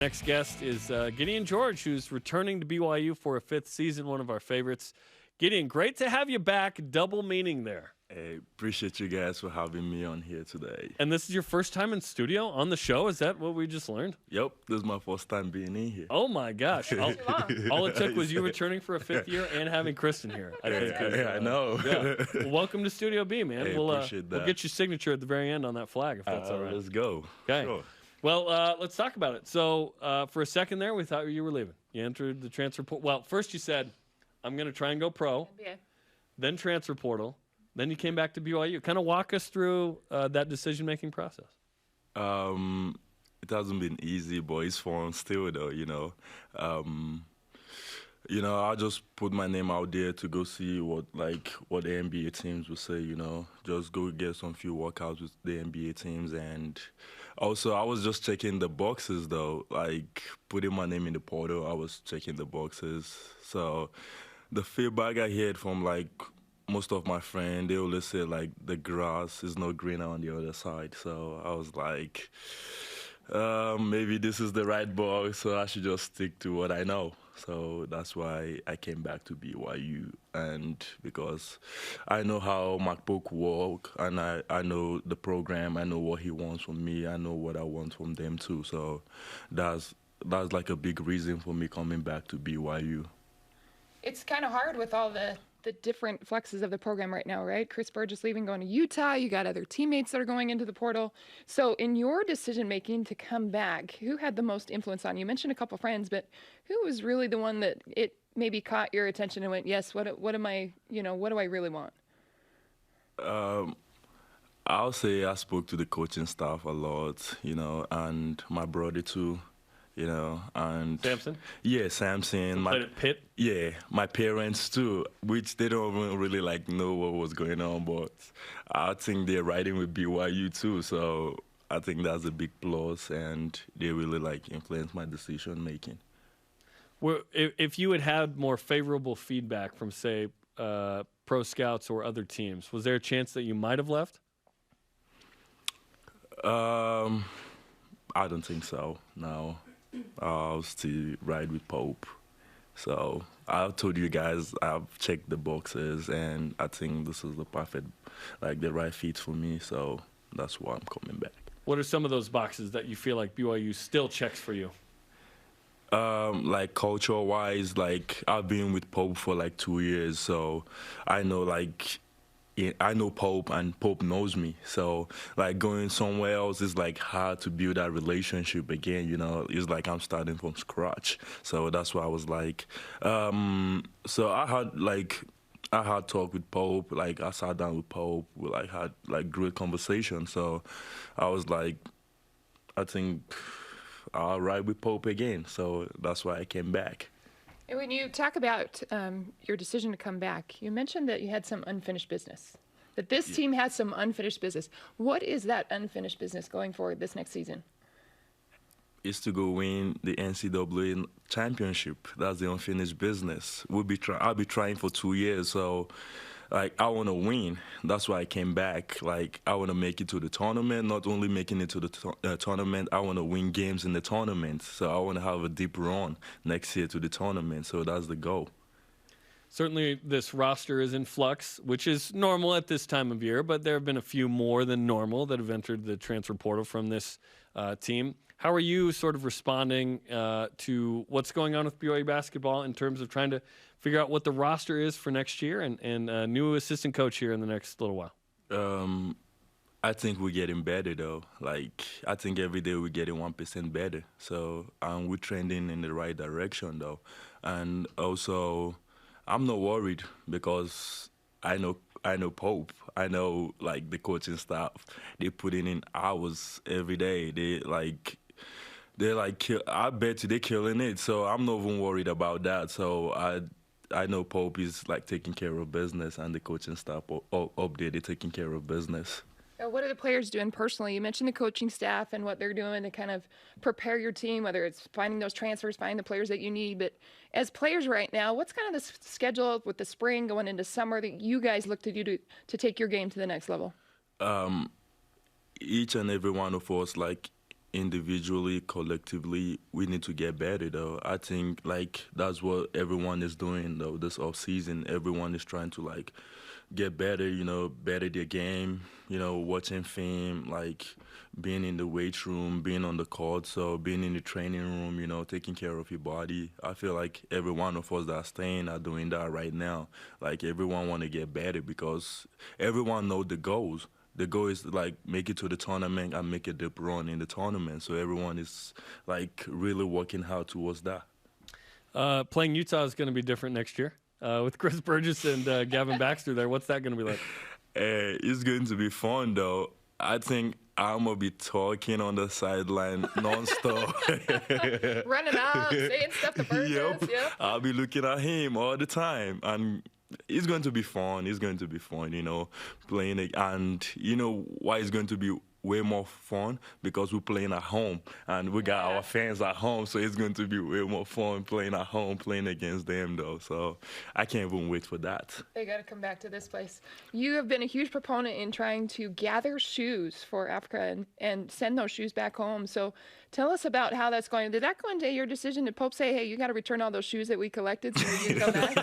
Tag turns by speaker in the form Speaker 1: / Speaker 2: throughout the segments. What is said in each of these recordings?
Speaker 1: Next guest is Gideon George, who's returning to BYU for a fifth season, one of our favorites. Gideon, great to have you back. Double meaning there.
Speaker 2: Hey, appreciate you guys for having me on here today.
Speaker 1: And this is your first time in studio on the show? Is that what we just learned?
Speaker 2: Yep, this is my first time being in here.
Speaker 1: Oh, my gosh. All it took was you returning for a fifth year and having Kristen here.
Speaker 2: I know.
Speaker 1: Yeah. Well, welcome to Studio B, man.
Speaker 2: Hey,
Speaker 1: We'll get your signature at the very end on that flag, if that's all right.
Speaker 2: Let's go.
Speaker 1: Okay.
Speaker 2: Sure.
Speaker 1: Well, let's talk about it. So for a second there, we thought you were leaving. You entered the transfer portal. Well, first you said, I'm going to try and go pro,
Speaker 3: NBA.
Speaker 1: Then transfer portal, then you came back to BYU. Kind of walk us through that decision-making process.
Speaker 2: It hasn't been easy, but it's fun still, though, you know. I just put my name out there to go see what the NBA teams would say, you know. Just go get some few workouts with the NBA teams. And also, I was just checking the boxes, though. Like, putting my name in the portal, I was checking the boxes. So the feedback I heard from, most of my friends, they always say, the grass is not greener on the other side. So I was like, maybe this is the right box, so I should just stick to what I know. So that's why I came back to BYU, and because I know how McPoke works, and I know the program, I know what he wants from me, I know what I want from them too. So that's like a big reason for me coming back to BYU.
Speaker 3: It's kind of hard with all the different flexes of the program right now, right? Chris Burgess leaving, going to Utah. You got other teammates that are going into the portal. So in your decision-making to come back, who had the most influence on you? You mentioned a couple friends, but who was really the one that it maybe caught your attention and went, yes, what do I really want?
Speaker 2: I'll say I spoke to the coaching staff a lot, and my brother too. And
Speaker 1: Samson?
Speaker 2: Yeah, Samson.
Speaker 1: Played at Pitt?
Speaker 2: Yeah, my parents too, which they don't even really know what was going on, but I think they're riding with BYU too, so I think that's a big plus, and they really influence my decision making.
Speaker 1: Well, if you had more favorable feedback from, say, pro scouts or other teams, was there a chance that you might have left?
Speaker 2: I don't think so, no. I'll still ride with Pope. So I told you guys I've checked the boxes, and I think this is the perfect, the right fit for me. So that's why I'm coming back.
Speaker 1: What are some of those boxes that you feel like BYU still checks for you?
Speaker 2: Culture-wise, I've been with Pope for 2 years, so I know I know Pope, and Pope knows me. So, going somewhere else is, hard to build that relationship again, It's I'm starting from scratch. So that's why I was so I had talk with Pope. I sat down with Pope. We, had, great conversation. So I was I think I'll ride with Pope again. So that's why I came back.
Speaker 3: And when you talk about your decision to come back, you mentioned that you had some unfinished business, that this team has some unfinished business. What is that unfinished business going forward this next season?
Speaker 2: It's to go win the NCAA championship. That's the unfinished business. I'll be trying for 2 years, so I want to win. That's why I came back. I want to make it to the tournament. Not only making it to the tournament, I want to win games in the tournament. So I want to have a deep run next year to the tournament. So that's the goal.
Speaker 1: Certainly this roster is in flux, which is normal at this time of year, but there have been a few more than normal that have entered the transfer portal from this team. How are you sort of responding to what's going on with BYU basketball in terms of trying to figure out what the roster is for next year and a new assistant coach here in the next little while?
Speaker 2: I think we're getting better, though. I think every day we're getting 1% better. So we're trending in the right direction, though. And also, I'm not worried because I know Pope. I know, the coaching staff. They put in hours every day. I bet you they're killing it. So I'm not even worried about that. So I know Pope is taking care of business, and the coaching staff up there, they're taking care of business.
Speaker 3: What are the players doing personally? You mentioned the coaching staff and what they're doing to kind of prepare your team, whether it's finding those transfers, finding the players that you need. But as players right now, what's kind of the schedule with the spring going into summer that you guys look to do to take your game to the next level?
Speaker 2: Each and every one of us, individually, collectively, we need to get better though. I think like that's what everyone is doing though this off season. Everyone is trying to like get better, better their game, watching film, like being in the weight room, being on the court, so being in the training room, taking care of your body. I feel like every one of us that are staying are doing that right now. Like everyone want to get better because everyone know the goals. The goal is like make it to the tournament and make a deep run in the tournament. So everyone is like really working hard towards that.
Speaker 1: Playing Utah is going to be different next year with Chris Burgess and Gavin Baxter there. What's that going to be like?
Speaker 2: It's going to be fun though. I think I'm gonna be talking on the sideline nonstop.
Speaker 3: Running out, saying stuff to Burgess. Yep.
Speaker 2: I'll be looking at him all the time, and it's going to be fun. It's going to be fun, playing it. And you know why it's going to be way more fun? Because we're playing at home, and we got our fans at home, so it's going to be way more fun playing at home, playing against them, though. So I can't even wait for that.
Speaker 3: They got to come back to this place. You have been a huge proponent in trying to gather shoes for Africa and send those shoes back home. So tell us about how that's going. Did that go into your decision? Did Pope say, hey, you got to return all those shoes that we collected so you can come back?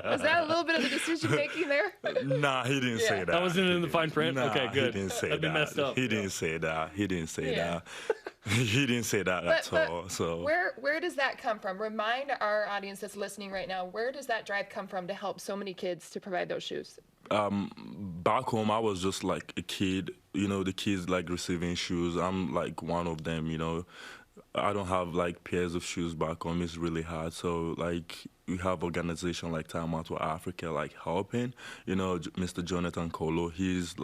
Speaker 3: Was that a little bit of the decision-making there?
Speaker 2: Nah, he didn't say that.
Speaker 1: That wasn't in the fine print?
Speaker 2: Nah,
Speaker 1: okay, good.
Speaker 2: He didn't say
Speaker 1: That'd be
Speaker 2: that.
Speaker 1: messed up.
Speaker 2: He didn't say that. He didn't say that. He didn't say that at all. So
Speaker 3: where does that come from? Remind our audience that's listening right now, where does that drive come from to help so many kids to provide those shoes?
Speaker 2: Back home, I was just like a kid. The kids like receiving shoes. I'm like one of them. I don't have like pairs of shoes back home. It's really hard. So like we have organization like Time Out for Africa like helping. Mr. Jonathan Kolo. He's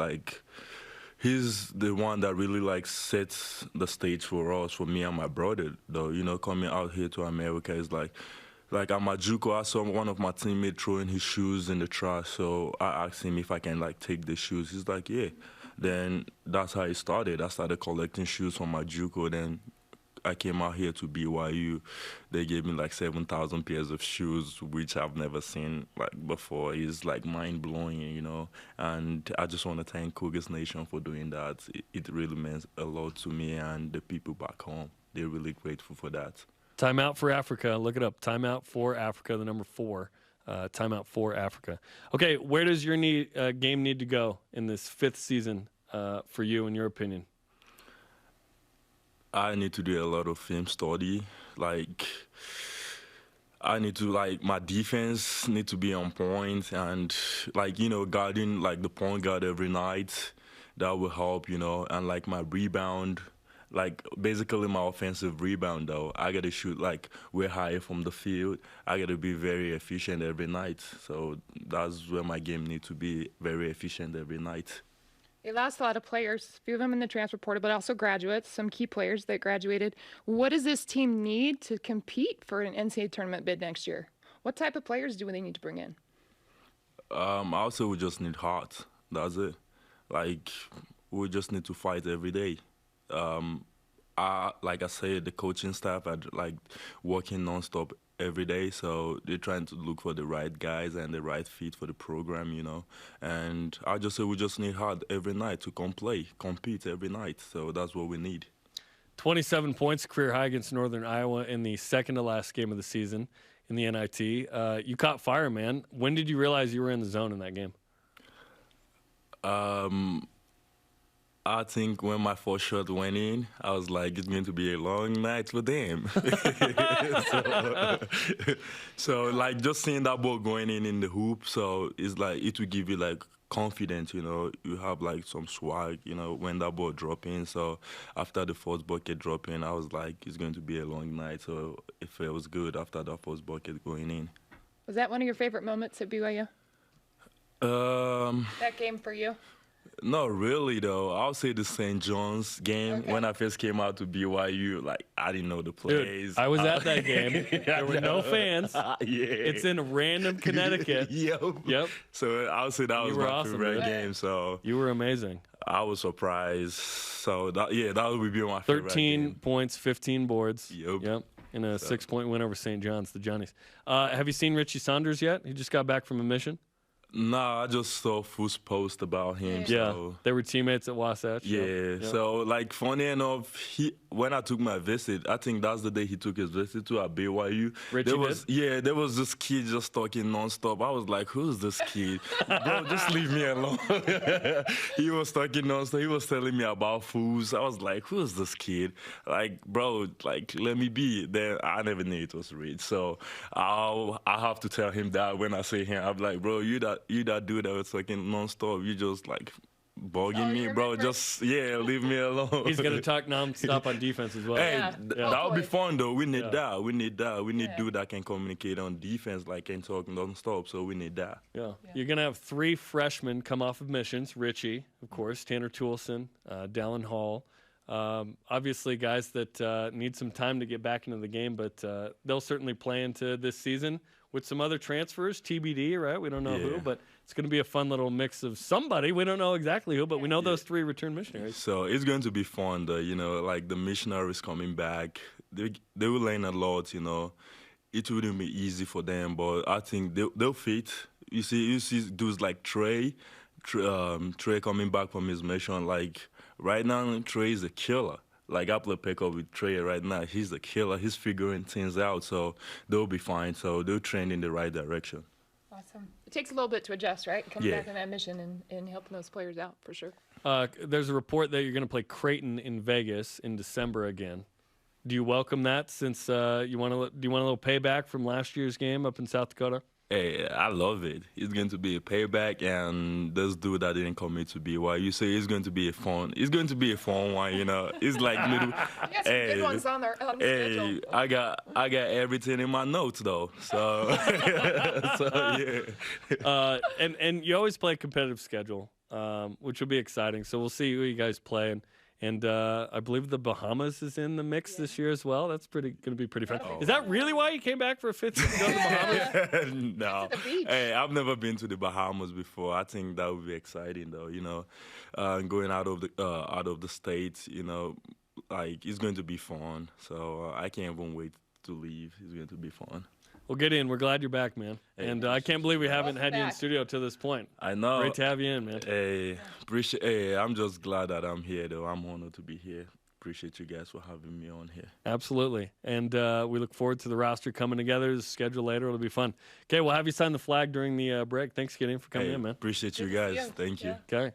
Speaker 2: the one that really like sets the stage for us, for me and my brother. Though coming out here to America is like at my JUCO, I saw one of my teammates throwing his shoes in the trash. So I asked him if I can like take the shoes. He's like, yeah. Then that's how it started. I started collecting shoes from my JUCO. Then I came out here to BYU. They gave me like 7,000 pairs of shoes, which I've never seen like before. It's like mind blowing, And I just want to thank Cougars Nation for doing that. It really means a lot to me and the people back home. They're really grateful for that.
Speaker 1: Time Out for Africa. Look it up. Time Out for Africa, the number 4. Time Out for Africa. Okay, where does your game need to go in this 5th season for you, in your opinion?
Speaker 2: I need to do a lot of film study. Like, I need to, my defense need to be on point and, guarding, the point guard every night. That will help, and, my rebound. Basically my offensive rebound, though. I got to shoot, way higher from the field. I got to be very efficient every night. So that's where my game needs to be, very efficient every night.
Speaker 3: They lost a lot of players, a few of them in the transfer portal, but also graduates, some key players that graduated. What does this team need to compete for an NCAA tournament bid next year? What type of players do they need to bring in?
Speaker 2: Also, we just need heart. That's it. We just need to fight every day. Like I said, the coaching staff are working nonstop every day, so they're trying to look for the right guys and the right fit for the program, And I just say we just need hard every night to compete every night. So that's what we need.
Speaker 1: 27 points, career high against Northern Iowa in the second to last game of the season in the NIT. You caught fire, man. When did you realize you were in the zone in that game?
Speaker 2: I think when my first shot went in, I was like, it's going to be a long night for them. so just seeing that ball going in the hoop, so it's it will give you confidence, you have some swag, when that ball drop in. So after the first bucket drop in, I was like, it's going to be a long night. So it feels good after that first bucket going in.
Speaker 3: Was that one of your favorite moments at BYU? That game for you?
Speaker 2: Not really, though. I'll say the St. John's game. Okay. When I first came out to BYU, I didn't know the plays.
Speaker 1: Dude, I was at that game. There were no fans.
Speaker 2: Yeah.
Speaker 1: It's in random Connecticut.
Speaker 2: Yep. So I'll say that was my favorite game. So
Speaker 1: you were amazing.
Speaker 2: I was surprised. So that would be my favorite
Speaker 1: 13 points, 15 boards.
Speaker 2: Yep.
Speaker 1: In a 6-point win over St. John's, the Johnnies. Have you seen Richie Saunders yet? He just got back from a mission.
Speaker 2: Nah, I just saw Foos post about him.
Speaker 1: Yeah,
Speaker 2: So.
Speaker 1: they were teammates at Wasatch.
Speaker 2: Yeah,
Speaker 1: Yep.
Speaker 2: so like funny enough, when I took my visit, I think that's the day he took his visit to at BYU.
Speaker 1: Richie
Speaker 2: there was this kid just talking nonstop. I was like, who's this kid? Bro, just leave me alone. He was talking nonstop. He was telling me about Foos. I was like, who's this kid? Like, bro, like let me be. Then I never knew it was Rich. So I have to tell him that when I see him. I'm like, bro, you that dude that was talking nonstop. You just like bugging me, bro. Just leave me alone.
Speaker 1: He's gonna talk nonstop on defense as well.
Speaker 2: Hey,
Speaker 3: Yeah.
Speaker 2: that would be fun though. We need
Speaker 1: Yeah.
Speaker 2: that. We need that. We need dude that can communicate on defense, like can talk nonstop. So we need that.
Speaker 1: Yeah. You're going to have 3 freshmen come off of missions. Richie, of course, Tanner Toolson, Dallin Hall. Obviously, guys that need some time to get back into the game, but they'll certainly play into this season with some other transfers, TBD, right? We don't know who, but it's going to be a fun little mix of somebody. We don't know exactly who, but we know those 3 return missionaries.
Speaker 2: So it's going to be fun though. You know, like the missionaries coming back, they will learn a lot. You know, it wouldn't be easy for them, but I think they'll fit. You see dudes like Trey coming back from his mission. Like right now, Trey is a killer. Like I play pickup with Trey right now. He's a killer. He's figuring things out, so they'll be fine. So they'll trend in the right direction.
Speaker 3: Awesome. It takes a little bit to adjust, right? Coming
Speaker 2: Yeah.
Speaker 3: back on that mission and helping those players out for sure.
Speaker 1: There's a report that you're going to play Creighton in Vegas in December again. Do you welcome that since do you want a little payback from last year's game up in South Dakota?
Speaker 2: Hey, I love it. It's going to be a payback, and this dude that didn't commit to BYU, say it's going to be a fun. It's going to be a fun one, you know. It's like little.
Speaker 3: You got some good ones on the
Speaker 2: Hey,
Speaker 3: schedule.
Speaker 2: I got everything in my notes though. So, yeah.
Speaker 1: And you always play a competitive schedule, which will be exciting. So we'll see who you guys play. And I believe the Bahamas is in the mix this year as well. That's going to be pretty fun. Is that really why you came back for a 5th year to go to the Bahamas?
Speaker 2: No.
Speaker 3: To the beach.
Speaker 2: Hey, I've never been to the Bahamas before. I think that would be exciting though. You know, going out of the states. You know, like it's going to be fun. So I can't even wait to leave. It's going to be fun.
Speaker 1: Well, Gideon, we're glad you're back, man.
Speaker 2: Hey,
Speaker 1: And I can't believe we haven't
Speaker 3: Welcome
Speaker 1: had you in
Speaker 3: back.
Speaker 1: studio to this point.
Speaker 2: I know.
Speaker 1: Great to have you in, man.
Speaker 2: Hey, appreciate. Hey, I'm just glad that I'm here though. I'm honored to be here. Appreciate you guys for having me on here.
Speaker 1: Absolutely. And we look forward to the roster coming together. The schedule later. It'll be fun. Okay, we'll have you sign the flag during the break. Thanks, Gideon, for coming
Speaker 2: Hey,
Speaker 1: in, man.
Speaker 2: appreciate you
Speaker 3: Good to see
Speaker 2: guys.
Speaker 3: you.
Speaker 2: Thank you.
Speaker 3: Yeah.
Speaker 1: Okay.